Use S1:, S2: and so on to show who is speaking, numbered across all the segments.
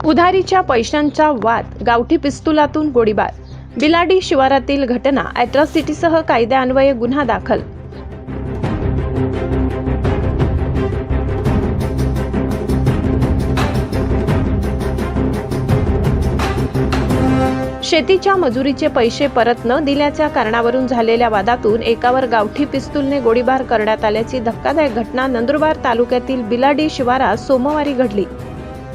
S1: उधारीच्या पैशांचा वाद, गावठी पिस्तुलातून गोळीबार, बिलाडी शिवारातील घटना, अॅट्रॉसिटीसह कायद्यान्वये गुन्हा दाखल। शेतीच्या मजुरीचे पैसे परत न दिल्याच्या कारणावरून झालेल्या वादातून एकावर गावठी पिस्तूलने गोळीबार करण्यात आल्याची धक्कादायक घटना नंदुरबार तालुक्यातील बिलाडी शिवारात सोमवारी घडली।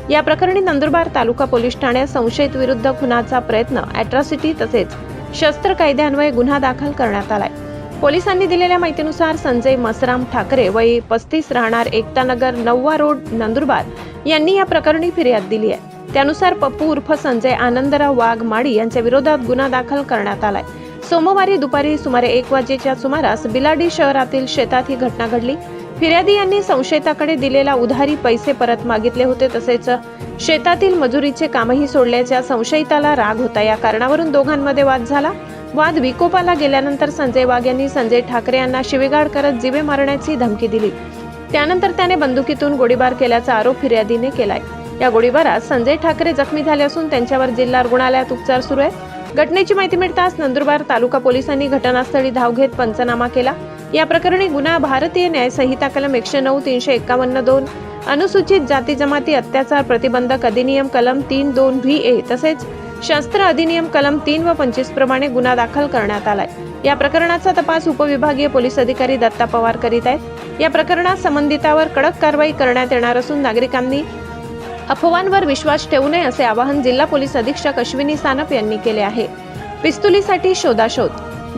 S1: या प्रकरणी नंदुरबार तालुका पोलीस ठाण्यात संशयित विरुद्ध खुनाचा प्रयत्न, अॅट्रॉसिटी तसेच शस्त्र कायद्यान्वये गुन्हा दाखल करण्यात आलाय। पोलिसांनी दिलेल्या माहितीनुसार संजय मसराम ठाकरे वय 35 राहणार एकतानगर 9वा रोड नंदुरबार यांनी या प्रकरणी फिर्याद दिली आहे। त्यानुसार पप्पू उर्फ संजय आनंदराव वाघ माडी यांच्या विरोधात गुन्हा दाखल करण्यात आलाय। सोमवारी दुपारी सुमारे 1 वाजेच्या सुमारास बिलाडी शहरातील शेतात ही घटना घडली। फिर्यादी यांनी संशयिताकडे दिलेला उधारी पैसे परत मागितले होते, तसेच शेतातील मजुरीचे कामही सोडल्याच्या संशयिताला राग होता। या कारणावरून दोघांमध्ये वाद झाला। वाद विकोपाला गेल्यानंतर संजय वाघ यांनी संजय ठाकरे यांना शिवीगाळ करत जीवे मारण्याची धमकी दिली। त्यानंतर त्याने बंदुकीतून गोळीबार केल्याचा आरोप फिर्यादीने केलाय। या गोळीबारात संजय ठाकरे जखमी झाले असून त्यांच्यावर जिल्हा रुग्णालयात उपचार सुरू आहेत। घटनेची माहिती मिळताच नंदुरबार तालुका पोलिसांनी घटनास्थळी धाव घेत पंचनामा केला। या प्रकरणी गुन्हा भारतीय न्याय संहिता कलम 109, 351(2), अनुसूचित जाती जमाती अत्याचार प्रतिबंधक अधिनियम कलम 3(2) VA तसेच शस्त्र अधिनियम कलम 3 व 25 प्रमाणे गुन्हा दाखल करण्यात आलाय। या प्रकरणाचा तपास उपविभागीय पोलीस अधिकारी दत्ता पवार करीत आहेत। या प्रकरणात संबंधितावर कडक कारवाई करण्यात येणार असून नागरिकांनी अफवांवर विश्वास ठेवू नये असे आवाहन जिल्हा पोलीस अधीक्षक अश्विनी सानप यांनी केले आहे। पिस्तुलीसाठी शोधाशोध,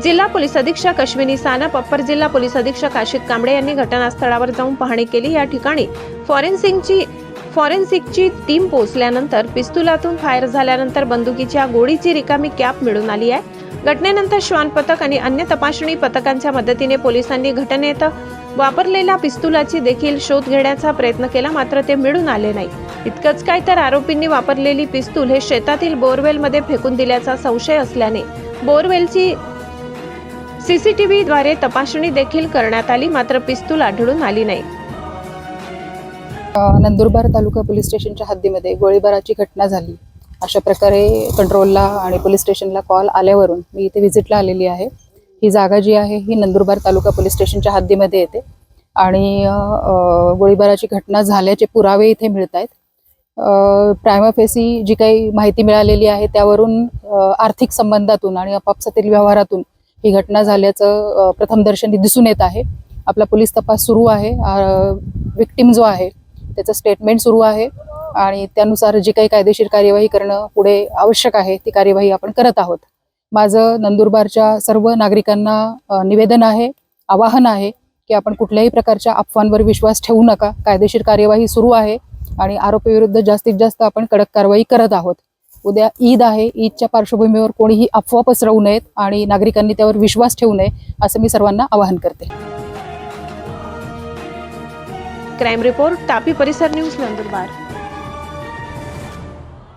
S1: जिल्हा पोलीस अधीक्षक अश्विनी सानप, अप्पर जिल्हा पोलीस अधीक्षक आशित कांबळे यांनी घटनास्थळावर जाऊन पाहणी केली। या ठिकाणी फॉरेन्सिकची टीम पोहोचल्यानंतर पिस्तुलातून फायर झाल्यानंतर बंदुकीच्या गोळीची रिकामी कॅप मिळून आली आहे। घटनेनंतर श्वान पथक आणि अन्य तपासणी पथकांच्या मदतीने पोलिसांनी घटनेत वापरलेल्या पिस्तुलाची देखील शोध घेण्याचा प्रयत्न केला, मात्र ते मिळून आले नाही। इतकंच काय तर आरोपींनी वापरलेली पिस्तूल हे शेतातील बोरवेलमध्ये फेकून दिल्याचा संशय असल्याने बोरवेलची CCTV द्वारे तपासणी देखील करण्यात आली, मात्र पिस्तूल आढळून आली नाही।
S2: नंदुरबार तालुका पोलीस स्टेशनच्या हद्दीमध्ये गोळीबाराची घटना झाली। अशा प्रकारे कंट्रोलला आणि पोलीस स्टेशनला कॉल आल्यावरून मी इथे व्हिजिटला आलेली आहे। ही जागा जी आहे ही नंदुरबार तालुका पोलीस स्टेशनच्या हद्दीमध्ये येते आणि गोळीबाराची घटना झाल्याचे पुरावे इथे मिळत आहेत। प्रायमा फेसी जी काही माहिती मिळालेली आहे त्यावरून आर्थिक संबंधातून आणि आपापसातील व्यवहारातून ही घटना झाल्याचं प्रथमदर्शनी दिसून येत आहे। आपला पोलीस तपास सुरू आहे। विक्टिम जो आहे त्याचं स्टेटमेंट सुरू आहे आणि त्यानुसार जी काही कायदेशीर कार्यवाही करणं पुढे आवश्यक आहे ती कार्यवाही आपण करत आहोत। माझं नंदुरबारच्या सर्व नागरिकांना निवेदन आहे, आवाहन आहे की आपण कुठल्याही प्रकारच्या अफवांवर विश्वास ठेवू नका। कायदेशीर कार्यवाही सुरू आहे आणि आरोपीविरुद्ध जास्तीत जास्त आपण कडक कारवाई करत आहोत। उद्या ईद आहे, ईदच्या पार्श्वभूमीवर कोणीही अफवा पसरवू नयेत आणि नागरिकांनी त्यावर विश्वास ठेवू नये असं मी सर्वांना आवाहन करते।
S1: क्राइम रिपोर्ट, तापी परिसर न्यूज, नंदुरबार।